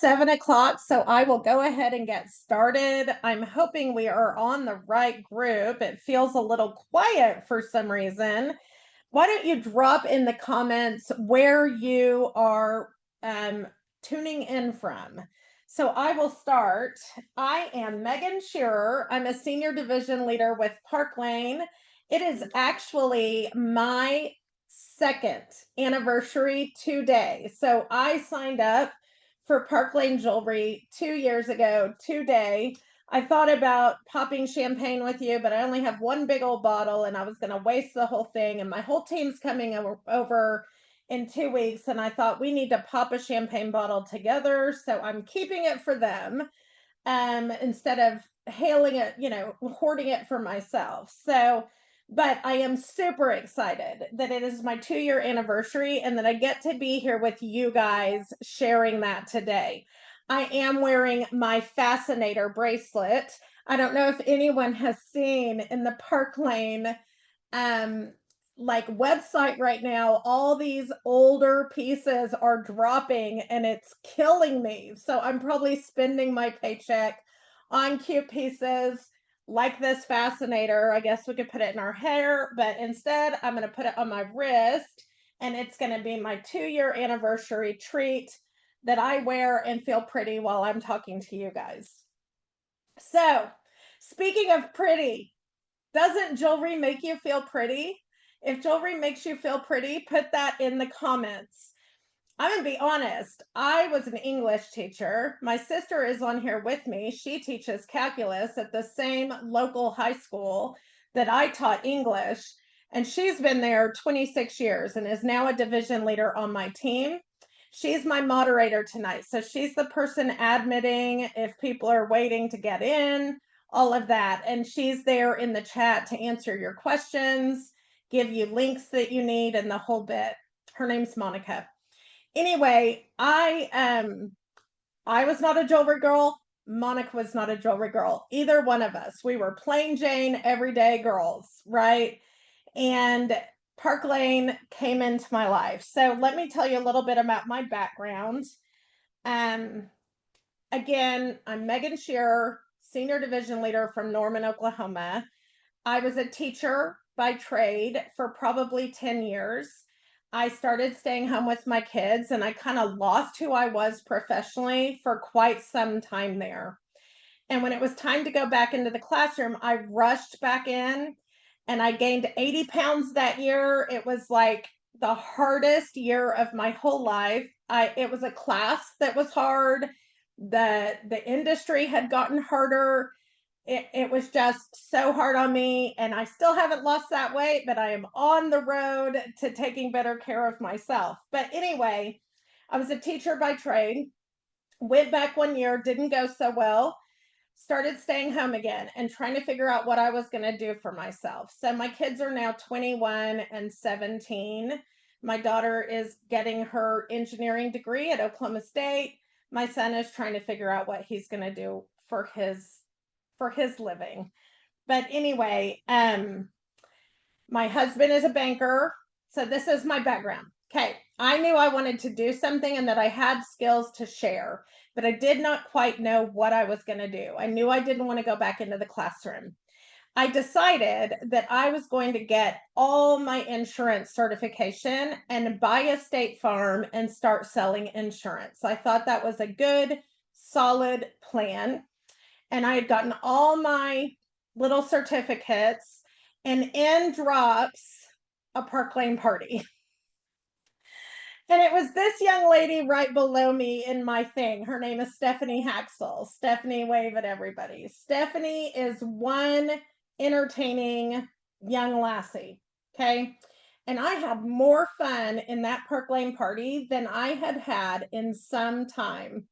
7 o'clock, so I will go ahead and get started. I'm hoping we are on the right group. It feels a little quiet for some reason. Why don't you drop in the comments where you are um, tuning in from? So I will start. I am Megan Shearer. I'm a senior division leader with Park Lane. It is actually my second anniversary today. So I signed up for Park Lane Jewelry 2 years ago today. I thought about popping champagne with you, but I only have one big old bottle and I was going to waste the whole thing. And my whole team's coming over in 2 weeks. And I thought we need to pop a champagne bottle together. So I'm keeping it for them instead of hailing it, hoarding it for myself. So, but I am super excited that it is my 2 year anniversary and that I get to be here with you guys sharing that today. I am wearing my Fascinator bracelet. I don't know if anyone has seen in the Park Lane um like website right now, all these older pieces are dropping and it's killing me. So I'm probably spending my paycheck on cute pieces like this Fascinator. I guess we could put it in our hair, but instead I'm going to put it on my wrist, and it's going to be my 2 year anniversary treat that I wear and feel pretty while I'm talking to you guys. So, speaking of pretty, doesn't jewelry make you feel pretty? If jewelry makes you feel pretty, put that in the comments. I'm going to be honest. I was an English teacher. My sister is on here with me. She teaches calculus at the same local high school that I taught English. And she's been there 26 years and is now a division leader on my team. She's my moderator tonight. So she's the person admitting if people are waiting to get in, all of that. And she's there in the chat to answer your questions, give you links that you need, and the whole bit. Her name's Monica. Anyway, I was not a jewelry girl. Monica was not a jewelry girl. Either one of us. We were plain Jane, everyday girls, right? And Park Lane came into my life. So let me tell you a little bit about my background. Um, Again, I'm Megan Shearer, senior division leader from Norman, Oklahoma. I was a teacher by trade for probably 10 years. I started staying home with my kids and I kind of lost who I was professionally for quite some time there. And when it was time to go back into the classroom, I rushed back in and I gained 80 pounds that year. It was like the hardest year of my whole life. It was a class that was hard. The industry had gotten harder. It was just so hard on me, and I still haven't lost that weight, but I am on the road to taking better care of myself. But anyway, I was a teacher by trade, went back one year, didn't go so well, started staying home again and trying to figure out what I was going to do for myself. So my kids are now 21 and 17. My daughter is getting her engineering degree at Oklahoma State. My son is trying to figure out what he's going to do for his living. But anyway, my husband is a banker. So this is my background. Okay. I knew I wanted to do something and that I had skills to share, but I did not quite know what I was going to do. I knew I didn't want to go back into the classroom. I decided that I was going to get all my insurance certification and buy a State Farm and start selling insurance. I thought that was a good, solid plan. And I had gotten all my little certificates, and in drops a Park Lane party. And it was this young lady right below me in my thing. Her name is Stephanie Haxel. Stephanie, wave at everybody. Stephanie is one entertaining young lassie. Okay. And I had more fun in that Park Lane party than I had had in some time.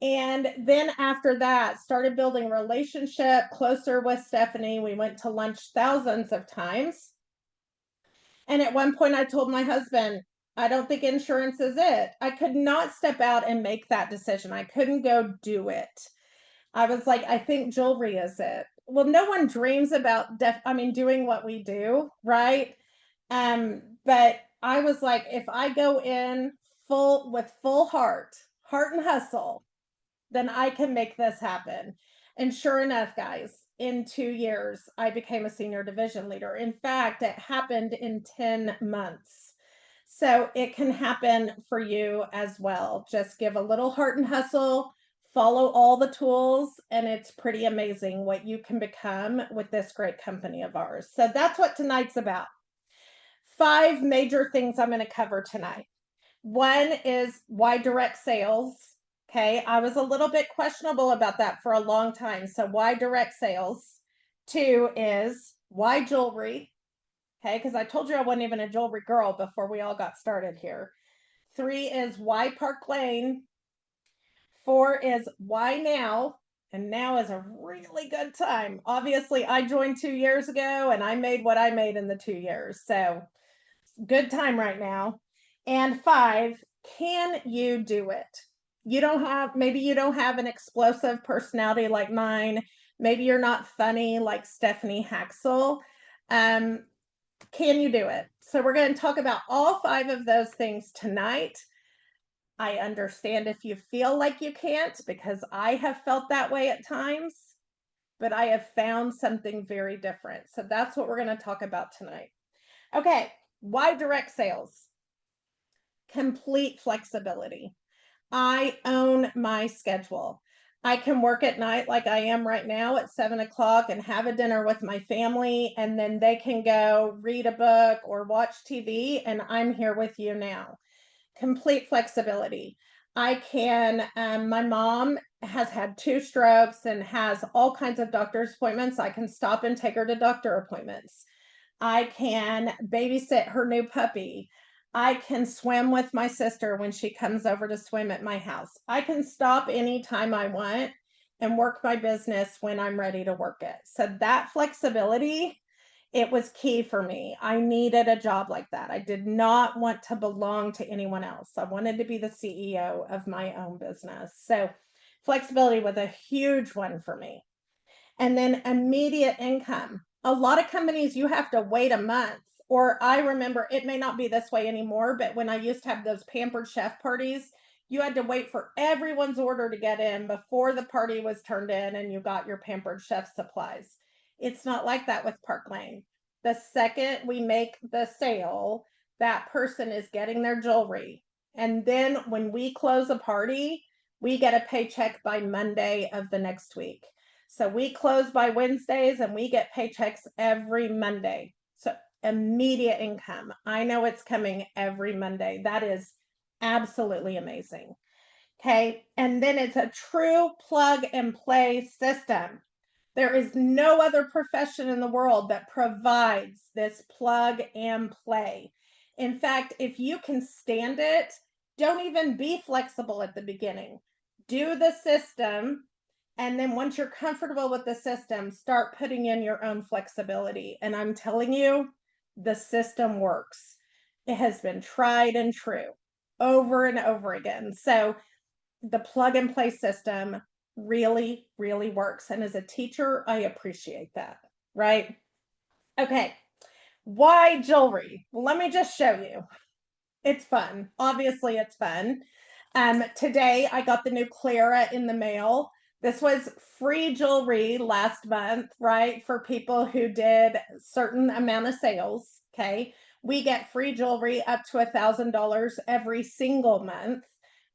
And then after that, started building a relationship closer with Stephanie. We went to lunch thousands of times. And at one point, I told my husband, I don't think insurance is it. I could not step out and make that decision. I couldn't go do it. I was like, I think jewelry is it. Well, no one dreams about doing what we do, right? But I was like, if I go in full heart, heart and hustle, then I can make this happen. And sure enough, guys, in 2 years, I became a senior division leader. In fact, it happened in 10 months. So it can happen for you as well. Just give a little heart and hustle, follow all the tools, and it's pretty amazing what you can become with this great company of ours. So that's what tonight's about. 5 major things I'm going to cover tonight. One is why direct sales. Okay, I was a little bit questionable about that for a long time. So, why direct sales? 2 is why jewelry. Okay, because I told you I wasn't even a jewelry girl before we all got started here. 3 is why Park Lane. 4 is why now. And now is a really good time. Obviously, I joined 2 years ago and I made what I made in the 2 years. So, good time right now. And 5, can you do it? Maybe you don't have an explosive personality like mine. Maybe you're not funny like Stephanie Haxel. Can you do it? So we're going to talk about all 5 of those things tonight. I understand if you feel like you can't, because I have felt that way at times, but I have found something very different. So that's what we're going to talk about tonight. Okay, why direct sales? Complete flexibility. I own my schedule. I can work at night like I am right now at 7 o'clock and have a dinner with my family, and then they can go read a book or watch TV, and I'm here with you now. Complete flexibility. My mom has had 2 strokes and has all kinds of doctor's appointments. I can stop and take her to doctor appointments. I can babysit her new puppy. I can swim with my sister when she comes over to swim at my house. I can stop anytime I want and work my business when I'm ready to work it. So that flexibility, it was key for me. I needed a job like that. I did not want to belong to anyone else. I wanted to be the CEO of my own business. So flexibility was a huge one for me. And then immediate income. A lot of companies, you have to wait a month. Or I remember, it may not be this way anymore, but when I used to have those pampered chef parties, you had to wait for everyone's order to get in before the party was turned in and you got your pampered chef supplies. It's not like that with Park Lane. The second we make the sale, that person is getting their jewelry. And then when we close a party, we get a paycheck by Monday of the next week. So we close by Wednesdays and we get paychecks every Monday. So immediate income. I know it's coming every Monday. That is absolutely amazing. Okay. And then it's a true plug and play system. There is no other profession in the world that provides this plug and play. In fact, if you can stand it, don't even be flexible at the beginning. Do the system, and then once you're comfortable with the system, start putting in your own flexibility. And I'm telling you, the system works. It has been tried and true over and over again. So the plug and play system really, really works. And as a teacher, I appreciate that, right? Okay. Why jewelry? Well, let me just show you. It's fun. Obviously, it's fun. Today I got the new Clara in the mail. This was free jewelry last month, right? For people who did certain amount of sales. Okay. We get free jewelry up to $1,000 every single month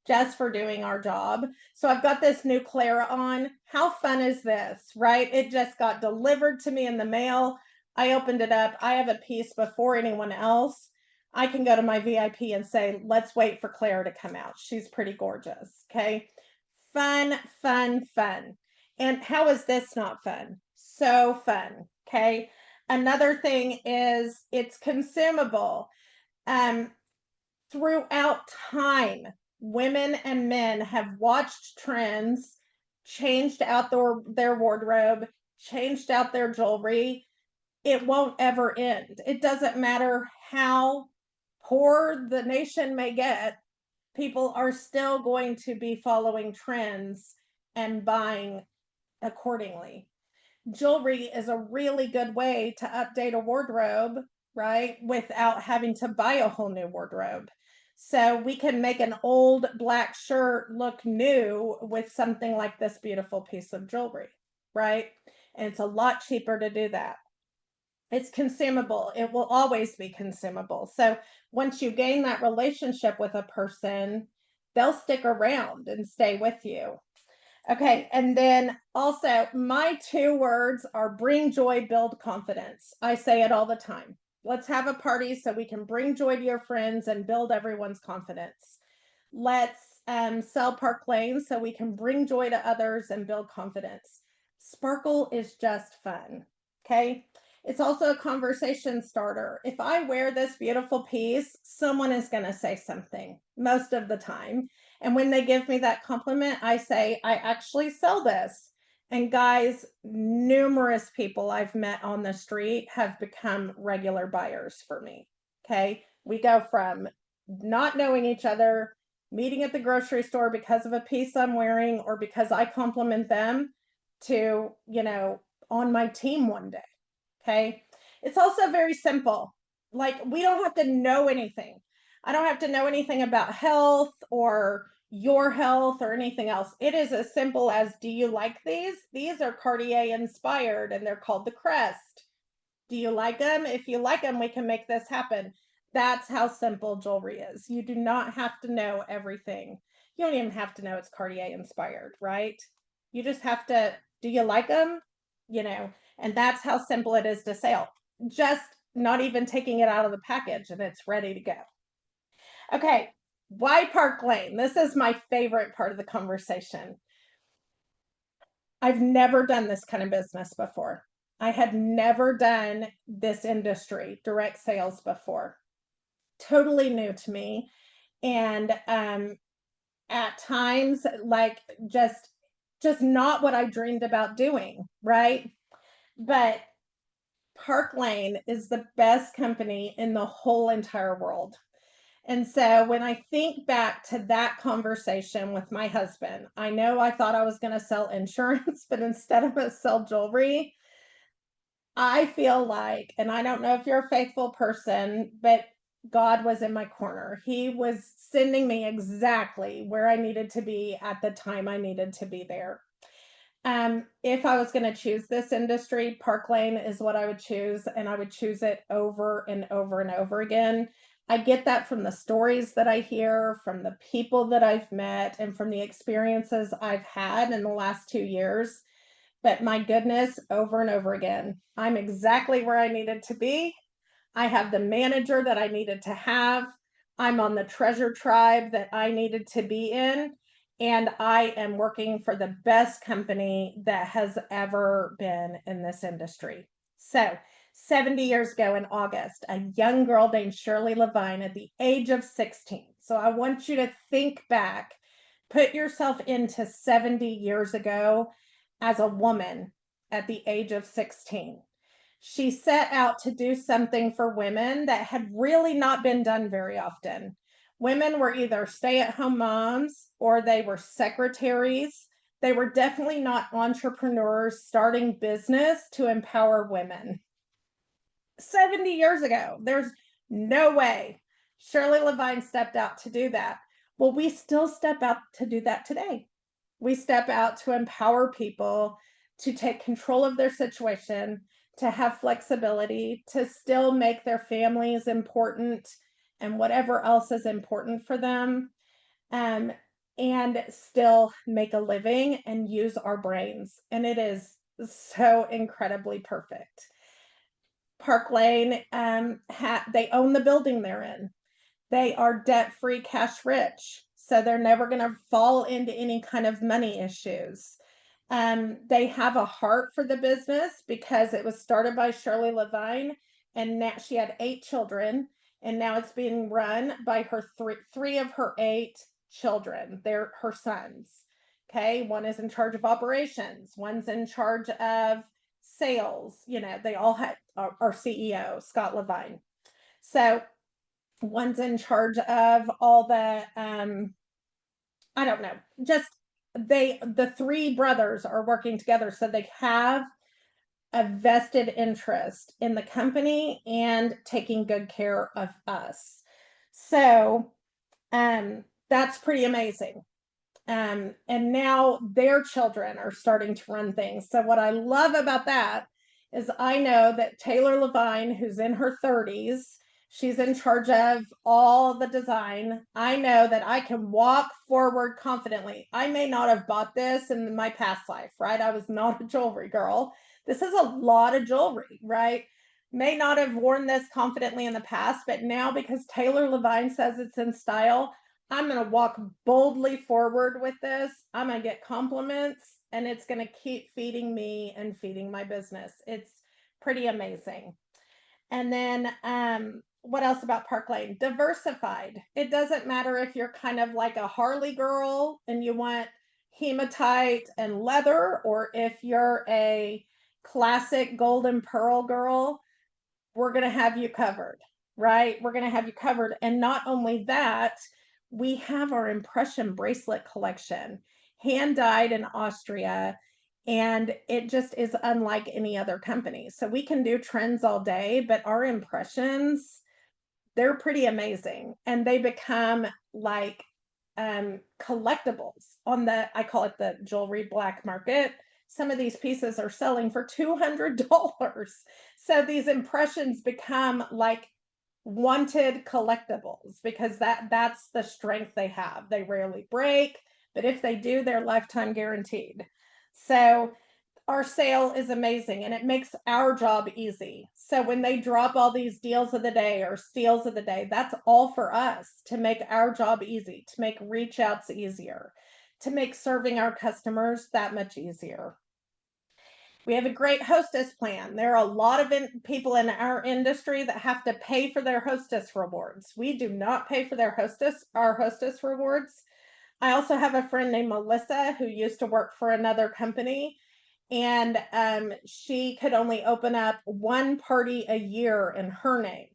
just for doing our job. So I've got this new Clara on. How fun is this, right? It just got delivered to me in the mail. I opened it up. I have a piece before anyone else. I can go to my VIP and say, let's wait for Claire to come out. She's pretty gorgeous. Okay. Fun, fun, fun. And how is this not fun? So fun. Okay. Another thing is it's consumable. Throughout time, women and men have watched trends, changed out their wardrobe, changed out their jewelry. It won't ever end. It doesn't matter how poor the nation may get, people are still going to be following trends and buying accordingly. Jewelry is a really good way to update a wardrobe, right? Without having to buy a whole new wardrobe. So we can make an old black shirt look new with something like this beautiful piece of jewelry, right? And it's a lot cheaper to do that. It's consumable. It will always be consumable. So once you gain that relationship with a person, they'll stick around and stay with you. Okay, and then also my 2 words are bring joy, build confidence. I say it all the time. Let's have a party so we can bring joy to your friends and build everyone's confidence. Let's sell Park Lane so we can bring joy to others and build confidence. Sparkle is just fun. Okay. It's also a conversation starter. If I wear this beautiful piece, someone is going to say something most of the time. And when they give me that compliment, I say, I actually sell this. And guys, numerous people I've met on the street have become regular buyers for me. Okay. We go from not knowing each other, meeting at the grocery store because of a piece I'm wearing or because I compliment them, to, on my team one day. Okay. It's also very simple. Like, we don't have to know anything. I don't have to know anything about health or your health or anything else. It is as simple as, do you like these? These are Cartier inspired and they're called the Crest. Do you like them? If you like them, we can make this happen. That's how simple jewelry is. You do not have to know everything. You don't even have to know it's Cartier inspired, right? You just have to, do you like them? And that's how simple it is to sell. Just not even taking it out of the package and it's ready to go. Okay, why Park Lane? This is my favorite part of the conversation. I've never done this kind of business before. I had never done this industry, direct sales, before. Totally new to me. And at times, like, just not what I dreamed about doing, right? But Park Lane is the best company in the whole entire world. And so when I think back to that conversation with my husband, I know I thought I was going to sell insurance, but instead of sell jewelry, I feel like, and I don't know if you're a faithful person, but God was in my corner. He was sending me exactly where I needed to be at the time I needed to be there. If I was going to choose this industry, Park Lane is what I would choose, and I would choose it over and over and over again. I get that from the stories that I hear, from the people that I've met, and from the experiences I've had in the last 2 years. But my goodness, over and over again, I'm exactly where I needed to be. I have the manager that I needed to have. I'm on the treasure tribe that I needed to be in. And I am working for the best company that has ever been in this industry. So, 70 years ago in August, a young girl named Shirley Levine at the age of 16. So, I want you to think back, put yourself into 70 years ago as a woman at the age of 16. She set out to do something for women that had really not been done very often. Women were either stay at home moms or they were secretaries. They were definitely not entrepreneurs starting business to empower women. 70 years ago, there's no way Shirley Levine stepped out to do that. Well, we still step out to do that today. We step out to empower people to take control of their situation, to have flexibility, to still make their families important and whatever else is important for them, um, and still make a living and use our brains. And it is so incredibly perfect. Park Lane, they own the building they're in. They are debt free, cash rich. So they're never going to fall into any kind of money issues. They have a heart for the business because it was started by Shirley Levine, and now she had 8 children, and now it's being run by her three of her 8 children. They're her sons. Okay, one is in charge of operations, one's in charge of sales. They all had our CEO, Scott Levine. So one's in charge of all the I don't know, just the 3 brothers are working together, so they have a vested interest in the company and taking good care of us. So That's pretty amazing. And now their children are starting to run things. So what I love about that is I know that Taylor Levine, who's in her 30s, she's in charge of all the design. I know that I can walk forward confidently. I may not have bought this in my past life, right? I was not a jewelry girl. This is a lot of jewelry, right? May not have worn this confidently in the past, but now because Taylor Levine says it's in style, I'm going to walk boldly forward with this. I'm going to get compliments and it's going to keep feeding me and feeding my business. It's pretty amazing. And then what else about Park Lane? Diversified. It doesn't matter if you're kind of like a Harley girl and you want hematite and leather, or if you're a classic golden pearl girl, we're going to have you covered, right? We're going to have you covered. And not only that, we have our impression bracelet collection, hand dyed in Austria, and it just is unlike any other company. So we can do trends all day, but our impressions, they're pretty amazing, and they become like collectibles on the, I call it the jewelry black market. Some of these pieces are selling for $200. So these impressions become like wanted collectibles because that's the strength they have. They rarely break, but if they do, they're lifetime guaranteed. So our sale is amazing and it makes our job easy. So when they drop all these deals of the day or steals of the day, that's all for us to make our job easy, to make reach outs easier, to make serving our customers that much easier. We have a great hostess plan. There are a lot of people in our industry that have to pay for their hostess rewards. We do not pay for our hostess rewards. I also have a friend named Melissa who used to work for another company, and she could only open up one party a year in her name.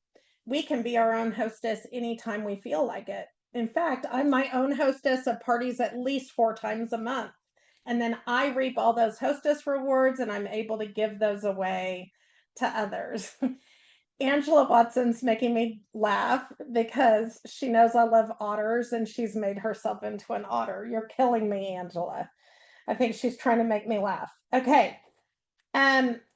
We can be our own hostess anytime we feel like it. In fact, I'm my own hostess of parties at least 4 times a month. And then I reap all those hostess rewards and I'm able to give those away to others. Angela Watson's making me laugh because she knows I love otters and she's made herself into an otter. You're killing me, Angela. I think she's trying to make me laugh. Okay.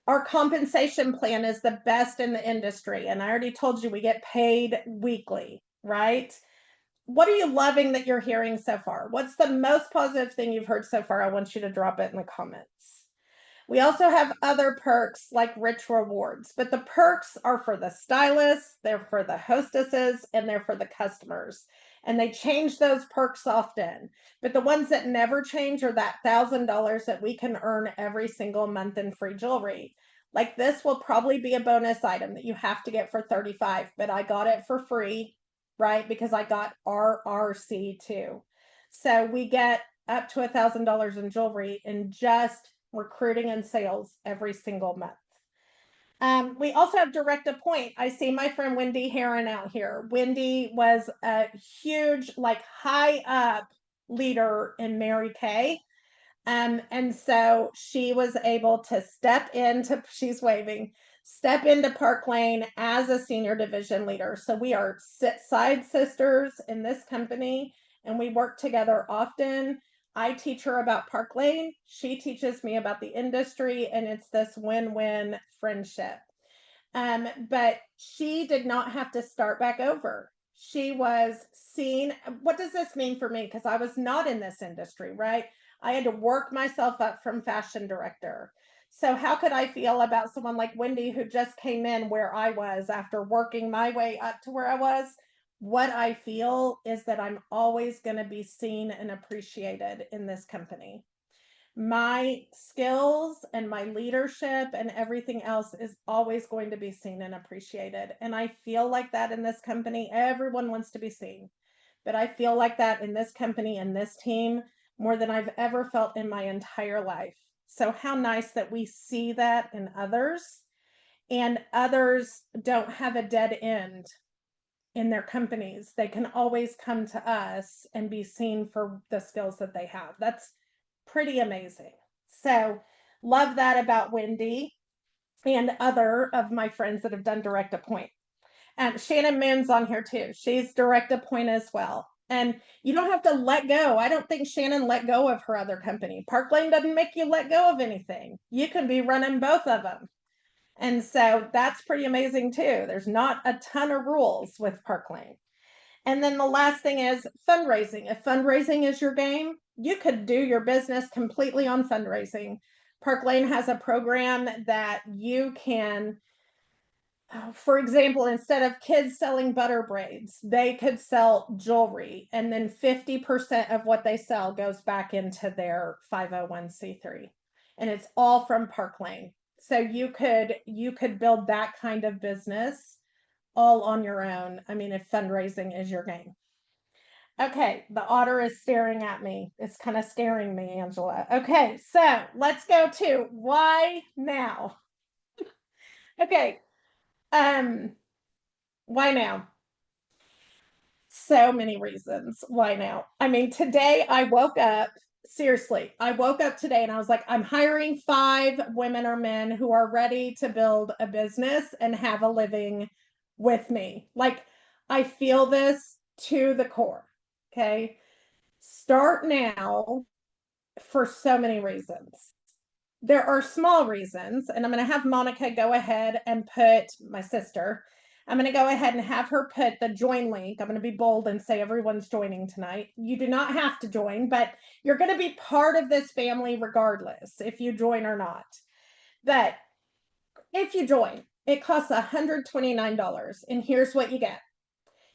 Our compensation plan is the best in the industry. And I already told you we get paid weekly, right? What are you loving that you're hearing so far? What's the most positive thing you've heard so far? I want you to drop it in the comments. We also have other perks like rich rewards, but the perks are for the stylists, they're for the hostesses, and they're for the customers. And they change those perks often. But the ones that never change are that $1,000 that we can earn every single month in free jewelry. Like this will probably be a bonus item that you have to get for $35, but I got it for free, right? Because I got RRC too. So we get up to $1,000 in jewelry in just recruiting and sales every single month. We also have direct appoint. I see my friend Wendy Heron out here. Wendy was a huge, like high up leader in Mary Kay. And so she was able to she's waving, step into Park Lane as a senior division leader. So we are side sisters in this company and we work together often. I teach her about Park Lane. She teaches me about the industry, and it's this win-win friendship. But she did not have to start back over. She was seen. What does this mean for me? Because I was not in this industry, right? I had to work myself up from fashion director. So how could I feel about someone like Wendy who just came in where I was after working my way up to where I was? What I feel is that I'm always going to be seen and appreciated in this company. My skills and my leadership and everything else is always going to be seen and appreciated. And I feel like that in this company. Everyone wants to be seen, but I feel like that in this company and this team more than I've ever felt in my entire life. So how nice that we see that in others, and others don't have a dead end in their companies. They can always come to us and be seen for the skills that they have. That's pretty amazing. So love that about Wendy and other of my friends that have done direct appoint. And Shannon Moon's on here too. She's direct appoint as well. And you don't have to let go. I don't think Shannon let go of her other company. Park Lane doesn't make you let go of anything. You can be running both of them. And so that's pretty amazing too. There's not a ton of rules with Park Lane. And then the last thing is fundraising. If fundraising is your game, you could do your business completely on fundraising. Park Lane has a program that you can, for example, instead of kids selling butter braids, they could sell jewelry, and then 50% of what they sell goes back into their 501c3. And it's all from Park Lane. So you could build that kind of business all on your own. I mean, if fundraising is your game. Okay, the otter is staring at me. It's kind of scaring me, Angela. Okay, so let's go to why now? Okay, why now? So many reasons why now. I mean, today I woke up, seriously, I woke up today and I was like, I'm hiring 5 women or men who are ready to build a business and have a living with me. Like, I feel this to the core. Okay. Start now for so many reasons. There are small reasons, and I'm going to have Monica go ahead and put my sister. I'm going to go ahead and have her put the join link. I'm going to be bold and say everyone's joining tonight. You do not have to join, but you're going to be part of this family regardless if you join or not. But if you join, it costs $129, and here's what you get.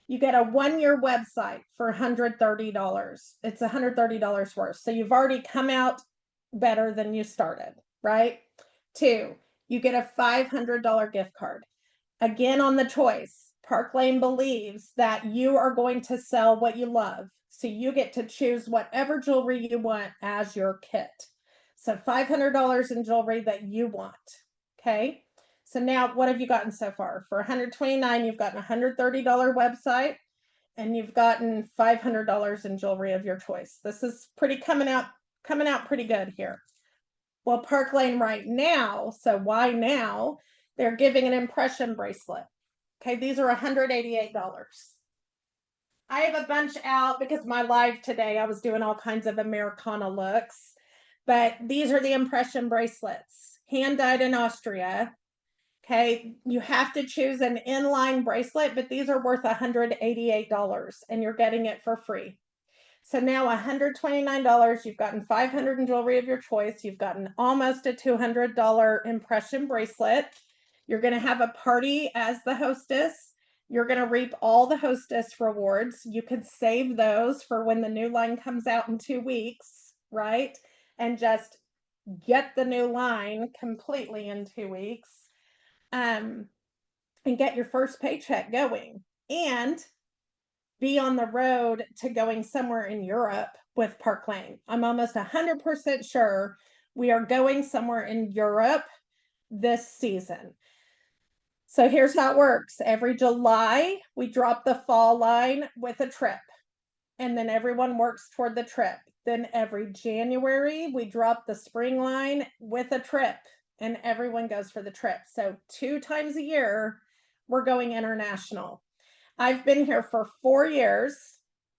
You get a 1-year website for $130. It's $130 worth. So you've already come out better than you started, right? 2, you get a $500 gift card. Again, on the choice, Park Lane believes that you are going to sell what you love. So you get to choose whatever jewelry you want as your kit. So $500 in jewelry that you want. Okay. So now what have you gotten so far? For $129, you've gotten a $130 website, and you've gotten $500 in jewelry of your choice. This is pretty coming out pretty good here. Well, Park Lane right now, so why now? They're giving an impression bracelet. Okay, these are $188. I have a bunch out because my live today, I was doing all kinds of Americana looks, but these are the impression bracelets, hand dyed in Austria. Okay, you have to choose an inline bracelet, but these are worth $188 and you're getting it for free. So now $129, you've gotten 500 in jewelry of your choice. You've gotten almost a $200 impression bracelet. You're going to have a party as the hostess. You're going to reap all the hostess rewards. You could save those for when the new line comes out in 2 weeks, right? And just get the new line completely in 2 weeks. And get your first paycheck going and be on the road to going somewhere in Europe with Park Lane. I'm almost 100% sure we are going somewhere in Europe this season. So here's how it works. Every July, we drop the fall line with a trip, and then everyone works toward the trip. Then every January, we drop the spring line with a trip, and everyone goes for the trip. So 2 times a year, we're going international. I've been here for 4 years,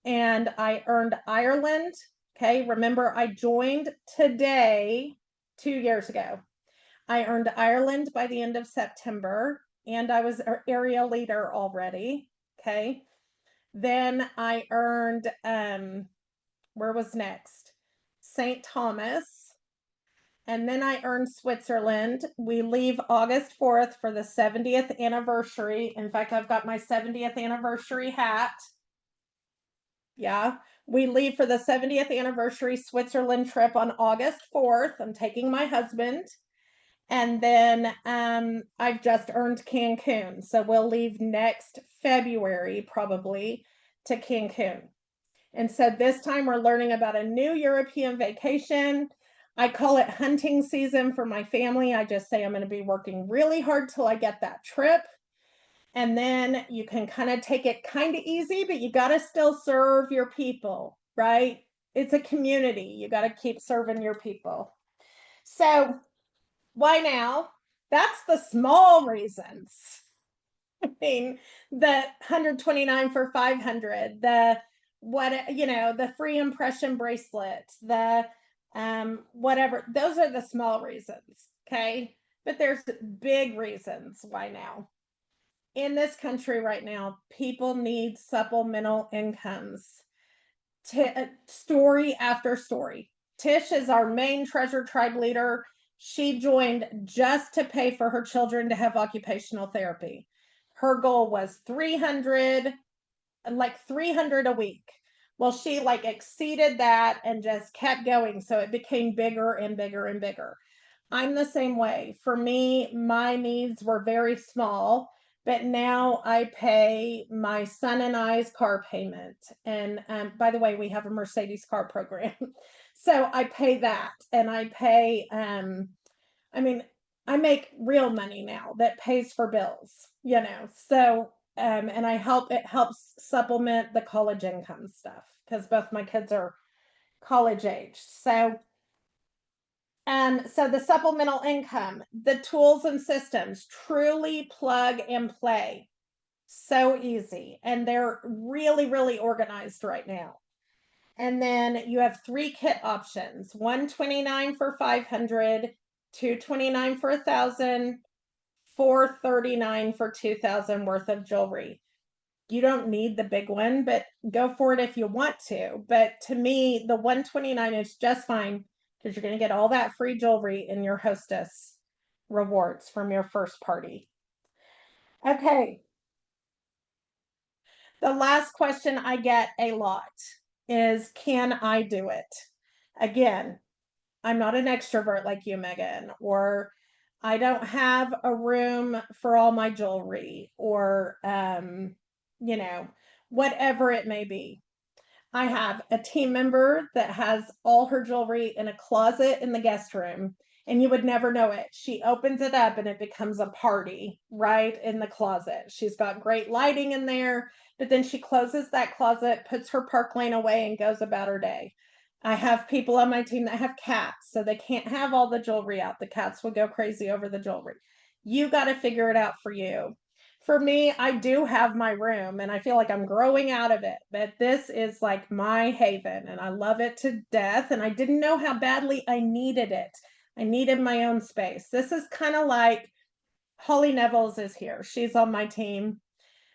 and I earned Ireland. Okay, remember I joined today 2 years ago. I earned Ireland by the end of September, and I was area leader already. Okay, then I earned where was next? St. Thomas. And then I earned Switzerland. We leave August 4th for the 70th anniversary. In fact, I've got my 70th anniversary hat. Yeah, we leave for the 70th anniversary Switzerland trip on August 4th. I'm taking my husband. And then I've just earned Cancun. So we'll leave next February probably to Cancun. And so this time we're learning about a new European vacation. I call it hunting season for my family. I just say I'm going to be working really hard till I get that trip. And then you can kind of take it kind of easy, but you got to still serve your people, right? It's a community. You got to keep serving your people. So why now? That's the small reasons. I mean, the 129 for 500, the what, you know, the free impression bracelet, the whatever. Those are the small reasons, okay? But there's big reasons why now. In this country right now, people need supplemental incomes. Story after story. Tish is our main Treasure Tribe leader. She joined just to pay for her children to have occupational therapy. Her goal was 300, like 300 a week. Well, she like exceeded that and just kept going. So it became bigger and bigger and bigger. I'm the same way. For me, my needs were very small, but now I pay my son and I's car payment. And by the way, we have a Mercedes car program. So I pay that, and I pay, I mean, I make real money now that pays for bills, you know. So, and it helps supplement the college income stuff because both my kids are college age. So the supplemental income, the tools and systems, truly plug and play. So easy. And they're really, really organized right now. And then you have 3 kit options, 129 for 500, 229 for 1,000, 439 for 2,000 worth of jewelry. You don't need the big one, but go for it if you want to. But to me, the 129 is just fine because you're going to get all that free jewelry in your hostess rewards from your first party. Okay. The last question I get a lot is, can I do it? Again, I'm not an extrovert like you, Megan, or I don't have a room for all my jewelry, or, you know, whatever it may be. I have a team member that has all her jewelry in a closet in the guest room, and you would never know it. She opens it up and it becomes a party right in the closet. She's got great lighting in there, but then she closes that closet, puts her Park Lane away, and goes about her day. I have people on my team that have cats, so they can't have all the jewelry out. The cats would go crazy over the jewelry. You got to figure it out for you. For me, I do have my room and I feel like I'm growing out of it, but this is like my haven and I love it to death. And I didn't know how badly I needed it. I needed my own space. This is kind of like Holly Neville's is here. She's on my team.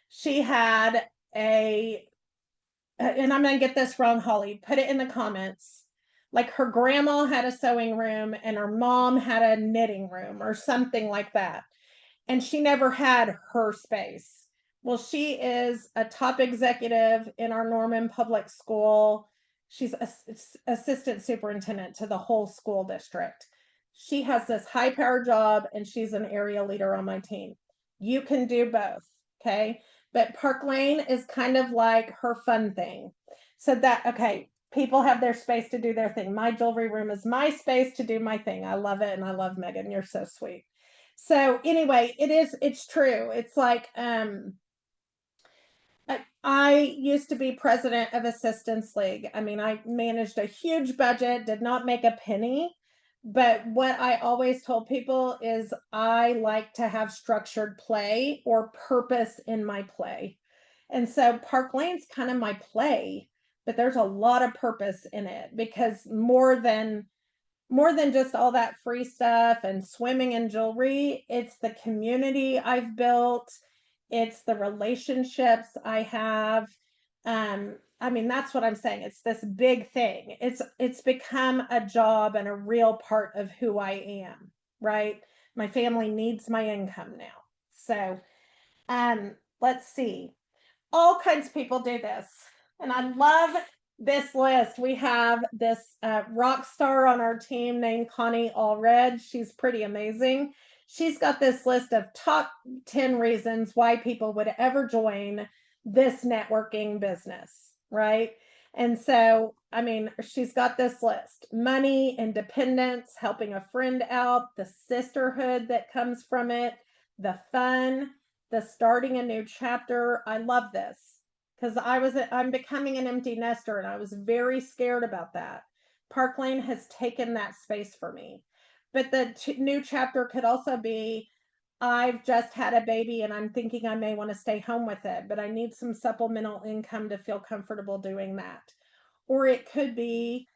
She had and I'm going to get this wrong, Holly, put it in the comments. Like her grandma had a sewing room and her mom had a knitting room or something like that. And she never had her space. Well, she is a top executive in our Norman Public School. She's assistant superintendent to the whole school district. She has this high power job and she's an area leader on my team. You can do both, okay? But Park Lane is kind of like her fun thing. So that, okay, people have their space to do their thing. My jewelry room is my space to do my thing. I love it. And I love Megan. You're so sweet. So anyway, it's true. It's like, I used to be president of Assistance League. I mean, I managed a huge budget, did not make a penny. But what I always told people is I like to have structured play or purpose in my play. And so Park Lane's kind of my play, but there's a lot of purpose in it because more than just all that free stuff and swimming and jewelry, it's the community I've built, it's the relationships I have. I mean, that's what I'm saying. It's this big thing. It's become a job and a real part of who I am, right? My family needs my income now. So, let's see. All kinds of people do this. And I love this list. We have this rock star on our team named Connie Allred. She's pretty amazing. She's got this list of top 10 reasons why people would ever join this networking business, right? And so, I mean, she's got this list: money, independence, helping a friend out, the sisterhood that comes from it, the fun, the starting a new chapter. I love this because I'm becoming an empty nester and I was very scared about that. Park Lane has taken that space for me. But the new chapter could also be I've just had a baby and I'm thinking I may want to stay home with it, but I need some supplemental income to feel comfortable doing that. Or it could be,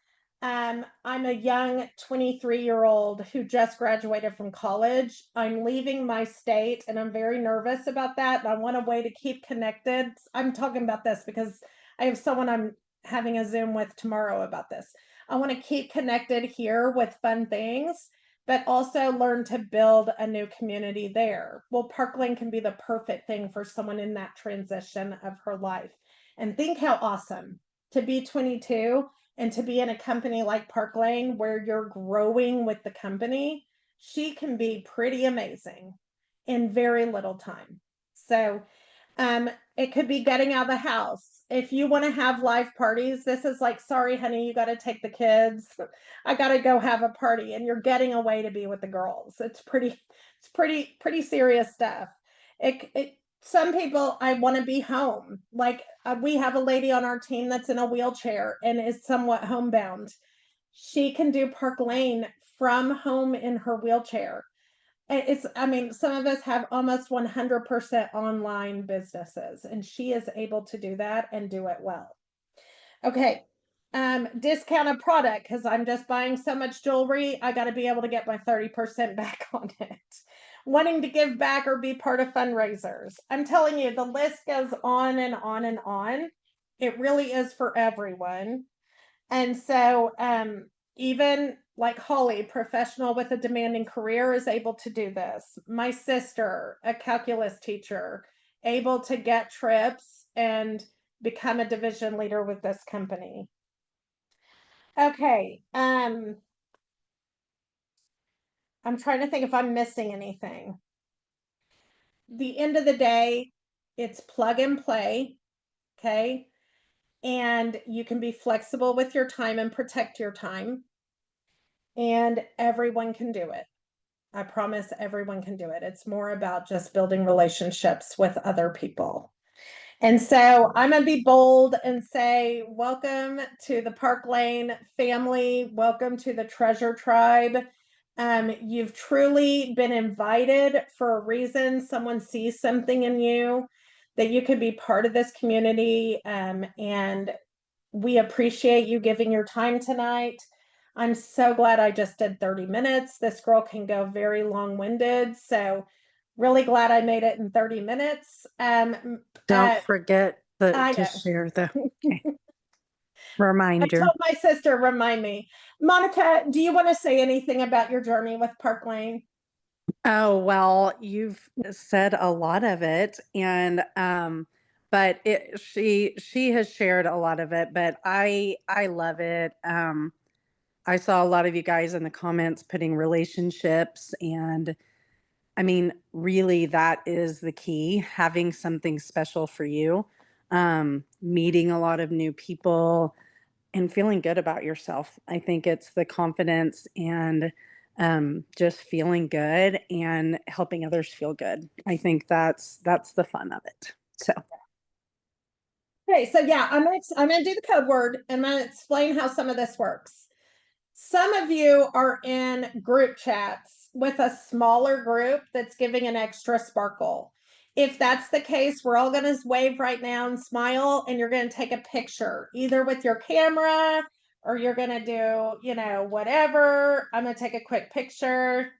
I'm a young 23-year-old who just graduated from college. I'm leaving my state and I'm very nervous about that. And I want a way to keep connected. I'm talking about this because I have someone I'm having a Zoom with tomorrow about this. I want to keep connected here with fun things, but also learn to build a new community there. Well, Park Lane can be the perfect thing for someone in that transition of her life. And think how awesome to be 22 and to be in a company like Park Lane where you're growing with the company. She can be pretty amazing in very little time. So it could be getting out of the house. If you want to have live parties, this is like, sorry, honey, you got to take the kids. I got to go have a party, and you're getting away to be with the girls. It's pretty serious stuff. Some people, I want to be home. Like we have a lady on our team that's in a wheelchair and is somewhat homebound. She can do Park Lane from home in her wheelchair. I mean, some of us have almost 100% online businesses, and she is able to do that and do it well. Okay. Discount a product because I'm just buying so much jewelry. I got to be able to get my 30% back on it. Wanting to give back or be part of fundraisers. I'm telling you, the list goes on and on and on. It really is for everyone. And so, even like Holly, professional with a demanding career, is able to do this. My sister, a calculus teacher, able to get trips and become a division leader with this company. Okay. I'm trying to think if I'm missing anything. The end of the day, it's plug and play. Okay. And you can be flexible with your time and protect your time. And everyone can do it. I promise everyone can do it. It's more about just building relationships with other people. And so I'm going to be bold and say, welcome to the Park Lane family. Welcome to the Treasure Tribe. You've truly been invited for a reason. Someone sees something in you that you could be part of this community. And we appreciate you giving your time tonight. I'm so glad I just did 30 minutes. This girl can go very long-winded. So really glad I made it in 30 minutes. Don't forget I to know. share the I reminder. told my sister, remind me. Monica, do you want to say anything about your journey with Park Lane? Oh, well, you've said a lot of it, and but she has shared a lot of it, but I love it. I saw a lot of you guys in the comments putting relationships, and I mean, really that is the key, having something special for you. Meeting a lot of new people and feeling good about yourself. I think it's the confidence and just feeling good and helping others feel good. I think that's the fun of it. So Okay, so yeah, I'm gonna do the code word and I'm gonna explain how some of this works. Some of you are in group chats with a smaller group that's giving an extra sparkle. If that's the case, we're all going to wave right now and smile, and you're going to take a picture either with your camera or you're going to do, whatever. I'm going to take a quick picture.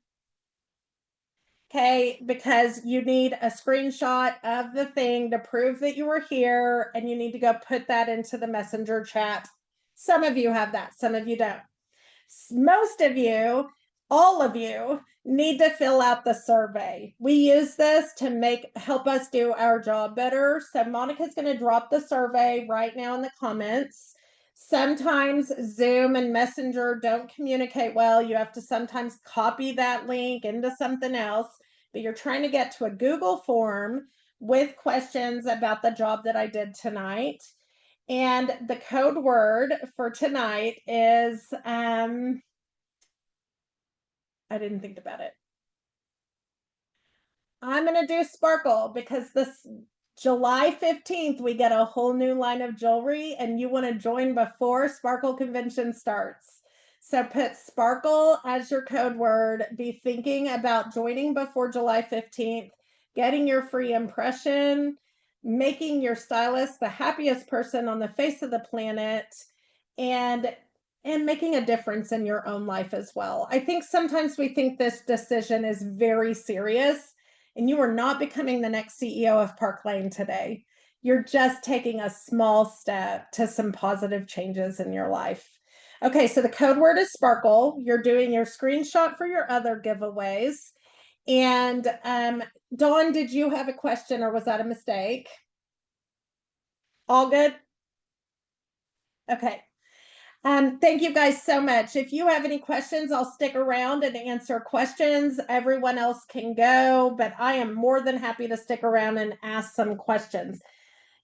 Okay, because you need a screenshot of the thing to prove that you were here, and you need to go put that into the messenger chat. Some of you have that, some of you don't. Most of you, all of you, need to fill out the survey. We use this to help us do our job better. So Monica's going to drop the survey right now in the comments. Sometimes Zoom and Messenger don't communicate well. You have to sometimes copy that link into something else, but you're trying to get to a Google form with questions about the job that I did tonight. And the code word for tonight is I didn't think about it. I'm gonna do sparkle because this July 15th we get a whole new line of jewelry and you want to join before Sparkle Convention starts. So put sparkle as your code word. Be thinking about joining before July 15th, getting your free impression, making your stylist the happiest person on the face of the planet, and making a difference in your own life as well. I think sometimes we think this decision is very serious, and you are not becoming the next CEO of Park Lane today. You're just taking a small step to some positive changes in your life. Okay, so the code word is sparkle. You're doing your screenshot for your other giveaways. And Dawn, did you have a question or was that a mistake? All good? Okay. Thank you guys so much. If you have any questions, I'll stick around and answer questions. Everyone else can go, but I am more than happy to stick around and ask some questions.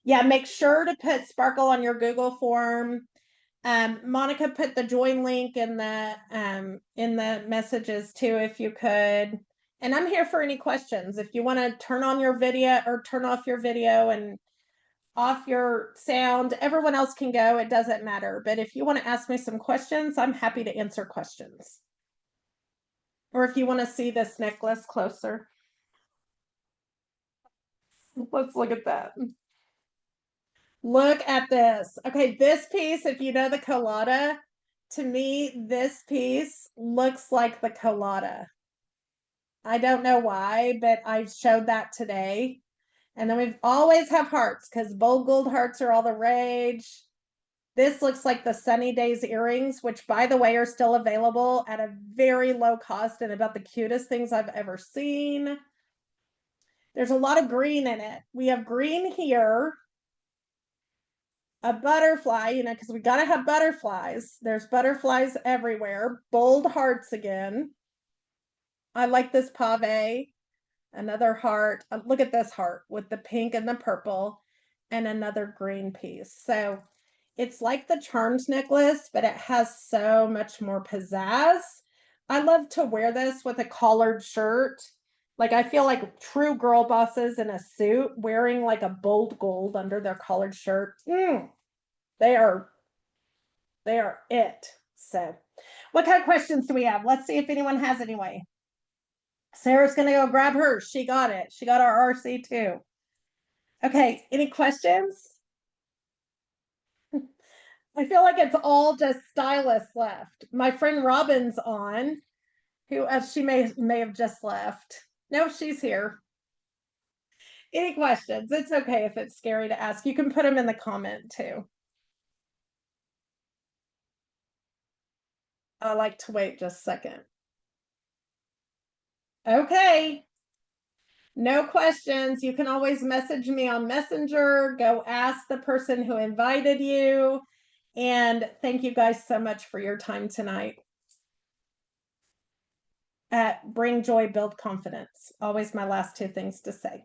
Yeah, make sure to put sparkle on your Google form. Monica put the join link in the messages too, if you could. And I'm here for any questions. If you want to turn on your video or turn off your video and off your sound, everyone else can go. It doesn't matter. But if you want to ask me some questions, I'm happy to answer questions. Or if you want to see this necklace closer. Let's look at that. Look at this. Okay, this piece, if you know the colada, to me, this piece looks like the colada. I don't know why, but I showed that today. And then we've always have hearts because bold gold hearts are all the rage. This looks like the Sunny Days earrings, which by the way, are still available at a very low cost and about the cutest things I've ever seen. There's a lot of green in it. We have green here. A butterfly, you know, because we got to have butterflies. There's butterflies everywhere. Bold hearts again. I like this pave. Another heart. Look at this heart with the pink and the purple and another green piece. So it's like the charms necklace, but it has so much more pizzazz. I love to wear this with a collared shirt. Like I feel like true girl bosses in a suit wearing like a bold gold under their collared shirt. They are it. So what kind of questions do we have? Let's see if anyone has anyway. Sarah's gonna go grab hers. She got it. She got our RC too. Okay, any questions? I feel like it's all just stylists left. My friend Robin's on, who she may have just left. No, she's here. Any questions? It's okay if it's scary to ask. You can put them in the comment too. I like to wait just a second. Okay. No questions. You can always message me on Messenger. Go ask the person who invited you. And thank you guys so much for your time tonight. Bring joy, build confidence. Always my last two things to say.